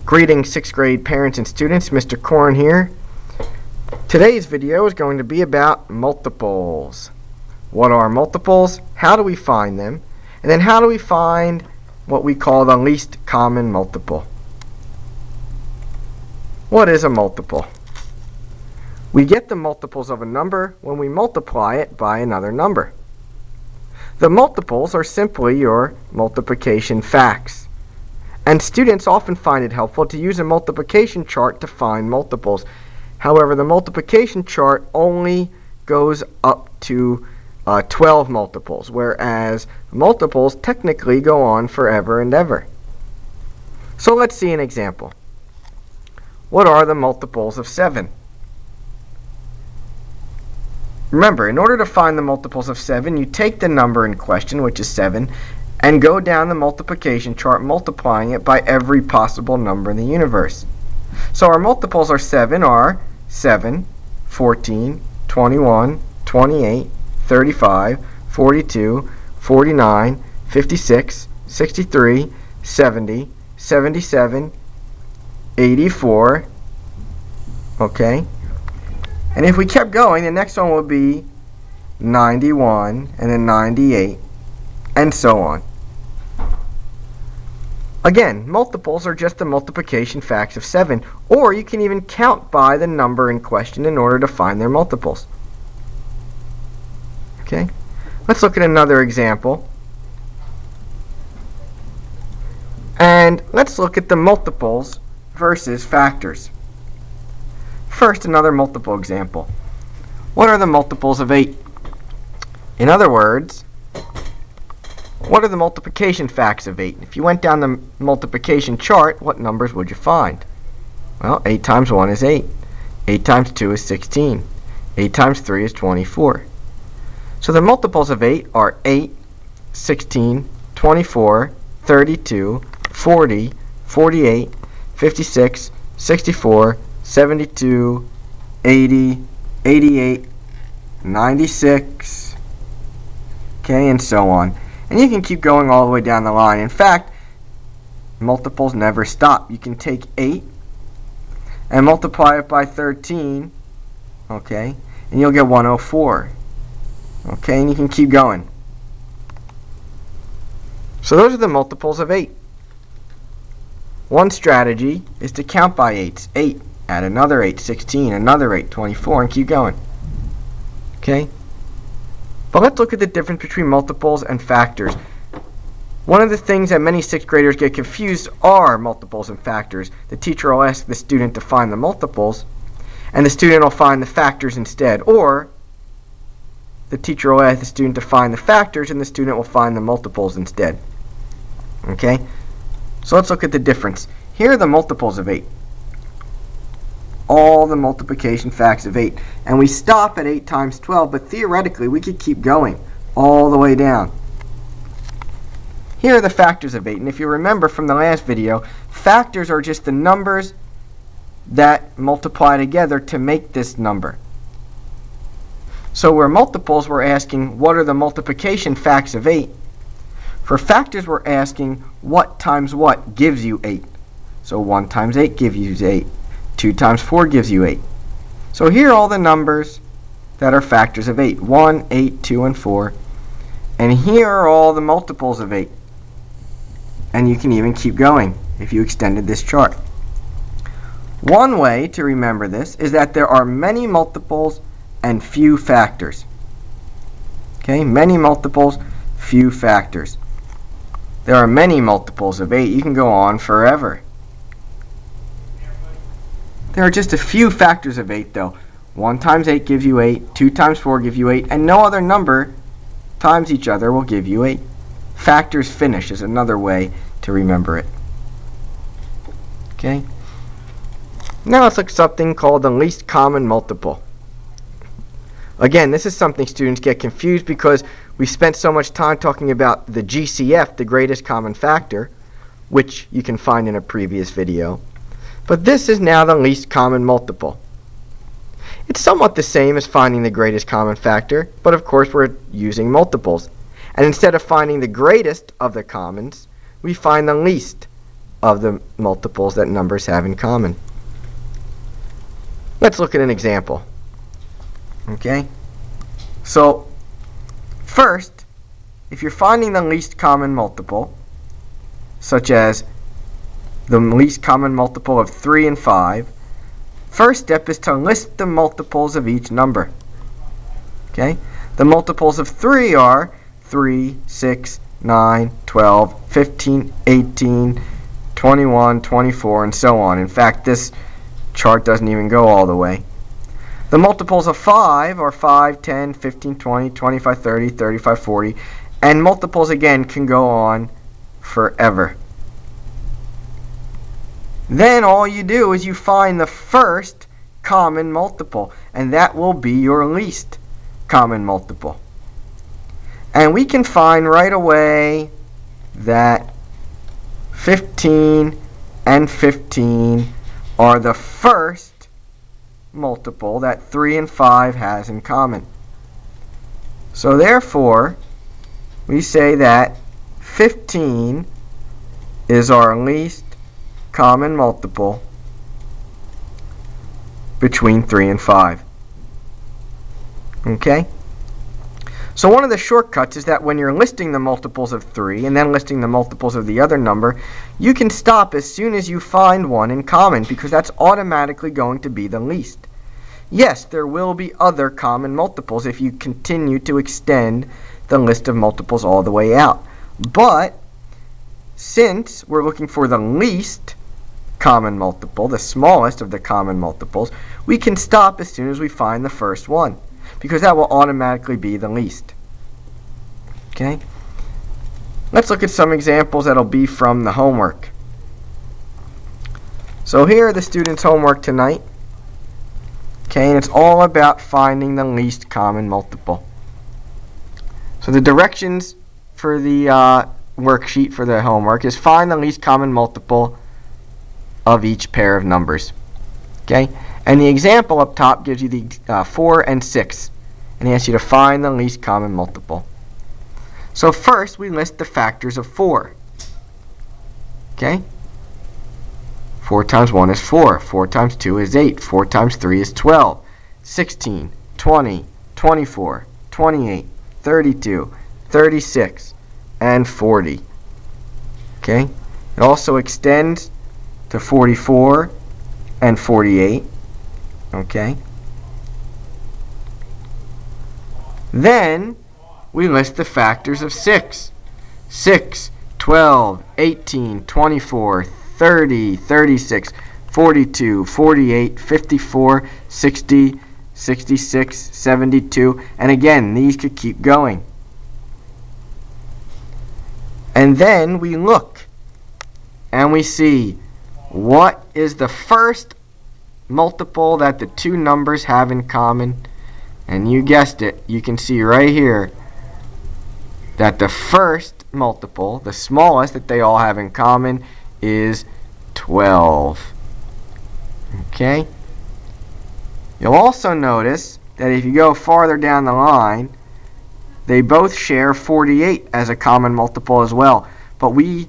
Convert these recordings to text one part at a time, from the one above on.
Greetings 6th grade parents and students, Mr. Korn here. Today's video is going to be about multiples. What are multiples? How do we find them? And then how do we find what we call the least common multiple? What is a multiple? We get the multiples of a number when we multiply it by another number. The multiples are simply your multiplication facts. And students often find it helpful to use a multiplication chart to find multiples. However, the multiplication chart only goes up to 12 multiples, whereas multiples technically go on forever and ever. So let's see an example. What are the multiples of 7? Remember, in order to find the multiples of 7, you take the number in question, which is 7, and go down the multiplication chart multiplying it by every possible number in the universe. So our multiples are 7, 14, 21, 28, 35, 42, 49, 56, 63, 70, 77, 84, okay? And if we kept going, the next one would be 91, and then 98, and so on. Again, multiples are just the multiplication facts of 7, or you can even count by the number in question in order to find their multiples. Okay, let's look at another example. And let's look at the multiples versus factors. First, another multiple example. What are the multiples of 8? In other words, what are the multiplication facts of 8? If you went down the multiplication chart, what numbers would you find? Well, 8 times 1 is 8. 8 times 2 is 16. 8 times 3 is 24. So the multiples of 8 are 8, 16, 24, 32, 40, 48, 56, 64, 72, 80, 88, 96, okay, and so on. And you can keep going all the way down the line. In fact, multiples never stop. You can take 8 and multiply it by 13, okay, and you'll get 104. Okay, and you can keep going. So those are the multiples of 8. One strategy is to count by 8s. 8, add another 8, 16, another 8, 24, and keep going. Okay? But let's look at the difference between multiples and factors. One of the things that many 6th graders get confused are multiples and factors. The teacher will ask the student to find the multiples, and the student will find the factors instead. Or the teacher will ask the student to find the factors, and the student will find the multiples instead. Okay? So let's look at the difference. Here are the multiples of 8. All the multiplication facts of 8. And we stop at 8 times 12, but theoretically we could keep going all the way down. Here are the factors of 8. And if you remember from the last video, factors are just the numbers that multiply together to make this number. So where multiples, we're asking what are the multiplication facts of 8. For factors, we're asking what times what gives you 8. So 1 times 8 gives you 8. 2 times 4 gives you 8. So here are all the numbers that are factors of 8. 1, 8, 2, and 4. And here are all the multiples of 8. And you can even keep going if you extended this chart. One way to remember this is that there are many multiples and few factors. Okay, many multiples, few factors. There are many multiples of 8. You can go on forever. There are just a few factors of 8, though. 1 times 8 gives you 8, 2 times 4 gives you 8, and no other number times each other will give you 8. Factors finish is another way to remember it. Okay? Now let's look at something called the least common multiple. Again, this is something students get confused because we spent so much time talking about the GCF, the greatest common factor, which you can find in a previous video. But this is now the least common multiple. It's somewhat the same as finding the greatest common factor, but of course we're using multiples. And instead of finding the greatest of the commons, we find the least of the multiples that numbers have in common. Let's look at an example. Okay? So, first, if you're finding the least common multiple, such as the least common multiple of 3 and 5, first step is to list the multiples of each number. Okay? The multiples of 3 are 3, 6, 9, 12, 15, 18, 21, 24, and so on. In fact, this chart doesn't even go all the way. The multiples of 5 are 5, 10, 15, 20, 25, 30, 35, 40, and multiples again can go on forever. Then all you do is you find the first common multiple, and that will be your least common multiple. And we can find right away that 15 and 15 are the first multiple that 3 and 5 has in common. So therefore, we say that 15 is our least common multiple between 3 and 5. Okay? So one of the shortcuts is that when you're listing the multiples of 3 and then listing the multiples of the other number, you can stop as soon as you find one in common, because that's automatically going to be the least. Yes, there will be other common multiples if you continue to extend the list of multiples all the way out. But since we're looking for the least common multiple, the smallest of the common multiples, we can stop as soon as we find the first one, because that will automatically be the least. Okay? Let's look at some examples that'll be from the homework. So here are the students' homework tonight. Okay, and it's all about finding the least common multiple. So the directions for the worksheet for the homework is find the least common multiple of each pair of numbers. Okay? And the example up top gives you the 4 and 6. And he asks you to find the least common multiple. So first, we list the factors of 4. Okay? 4 times 1 is 4. 4 times 2 is 8. 4 times 3 is 12. 16, 20, 24, 28, 32, 36, and 40. Okay? It also extends to 44 and 48. Okay? Then we list the factors of 6. 6, 12, 18, 24, 30, 36, 42, 48, 54, 60, 66, 72, and again, these could keep going. And then we look and we see what is the first multiple that the two numbers have in common. And you guessed it, you can see right here that the first multiple, the smallest that they all have in common, is 12. Okay? You'll also notice that if you go farther down the line, they both share 48 as a common multiple as well. But we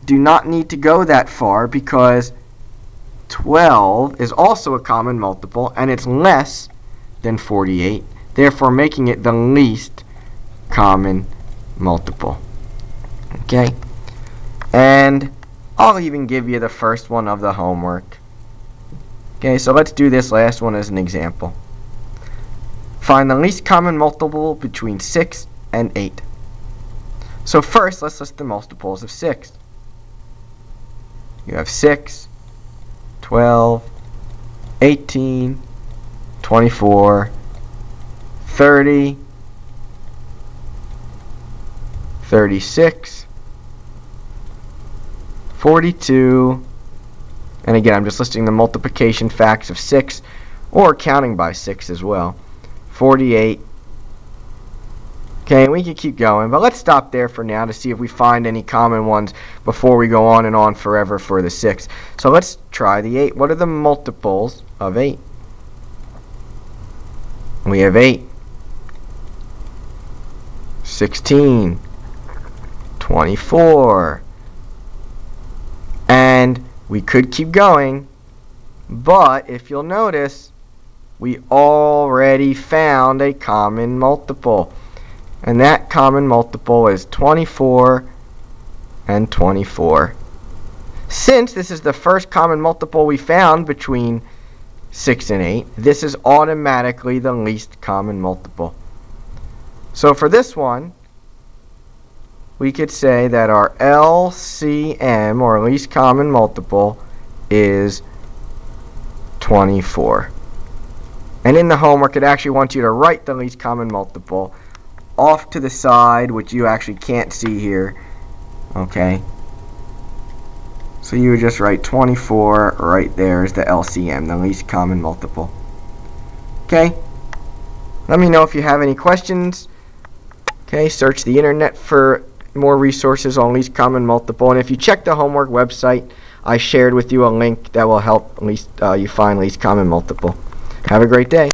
do not need to go that far, because 12 is also a common multiple and it's less than 48, therefore making it the least common multiple. Okay? And I'll even give you the first one of the homework. Okay, so let's do this last one as an example. Find the least common multiple between 6 and 8. So first, let's list the multiples of 6. You have 6, 12, 18, 24, 30, 36, 42, and again, I'm just listing the multiplication facts of 6, or counting by 6 as well, 48. Okay, and we can keep going, but let's stop there for now to see if we find any common ones before we go on and on forever for the 6. So let's try the 8. What are the multiples of 8? We have 8, 16, 24, And we could keep going, but if you'll notice, we already found a common multiple. And that common multiple is 24 and 24. Since this is the first common multiple we found between 6 and 8, this is automatically the least common multiple. So for this one, we could say that our LCM, or least common multiple, is 24. And in the homework, it actually wants you to write the least common multiple off to the side, which you actually can't see here. Okay? So you would just write 24 right there is the LCM, the least common multiple. Okay? Let me know if you have any questions. Okay, search the internet for more resources on least common multiple. And if you check the homework website, I shared with you a link that will help you find least common multiple. Have a great day.